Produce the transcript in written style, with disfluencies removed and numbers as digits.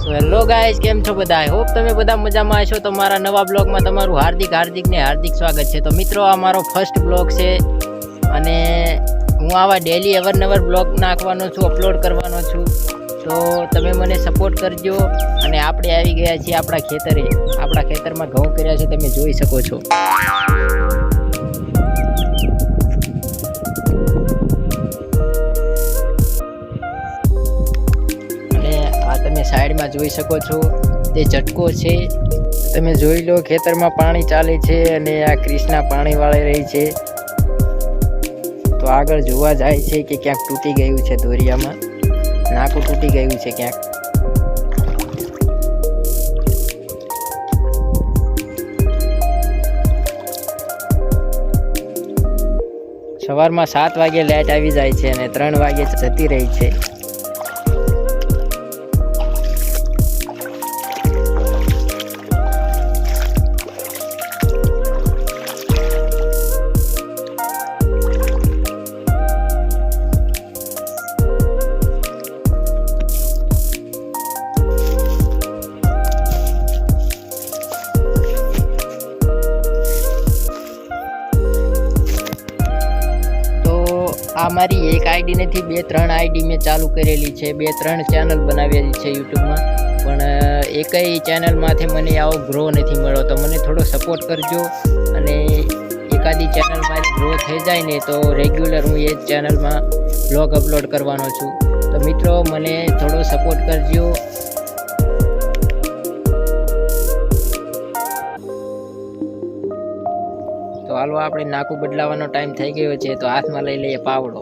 So hello guys, કેમ છો બધા? આઈ હોપ તમે બધા મજામાં હશો. તમારા નવા બ્લોગમાં તમારું હાર્દિક સ્વાગત છે. તો મિત્રો, આ મારો ફર્સ્ટ બ્લોગ છે અને હું આવા ડેલી અવારનવાર બ્લોગ નાખવાનો છું, અપલોડ કરવાનો છું. તો તમે મને સપોર્ટ કરજો. અને આપણે આવી ગયા છીએ આપણા ખેતરે. આપણા ખેતરમાં ઘઉં કર્યા છે, તમે જોઈ શકો છો. તમે સાઈડમાં જોઈ શકો છો, તે ઝટકો છે. તમે જોઈ લો, ખેતરમાં પાણી ચાલે છે અને આ ક્રિષ્ના પાણી વાળી રહી છે. તો આગળ જોવા જાય છે કે ક્યાંક તૂટી ગયું છે, દોરિયામાં નાકું તૂટી ગયું છે ક્યાંક. સવારમાં 7 વાગે લાઈટ આવી જાય છે અને 3 વાગે જતી રહી છે. આ મારી એક આઈડી નથી, 2-3 આઈડી મેં ચાલુ કરેલી છે, 2-3 ચેનલ બનાવેલી છે યુટ્યુબમાં. પણ એકય ચેનલમાંથી મને આવો ગ્રો નથી મળ્યો. તો મને થોડો સપોર્ટ કરજો અને એકાદી ચેનલ મારી ગ્રો થઈ જાય ને તો રેગ્યુલર હું એ જ ચેનલમાં બ્લોગ અપલોડ કરવાનો છું. તો મિત્રો, મને થોડો સપોર્ટ કરજો. તો હાલો, આપણે નાકું બદલાવાનો ટાઈમ થઈ ગયો છે. તો હાથમાં લઈ લઈએ પાવડો.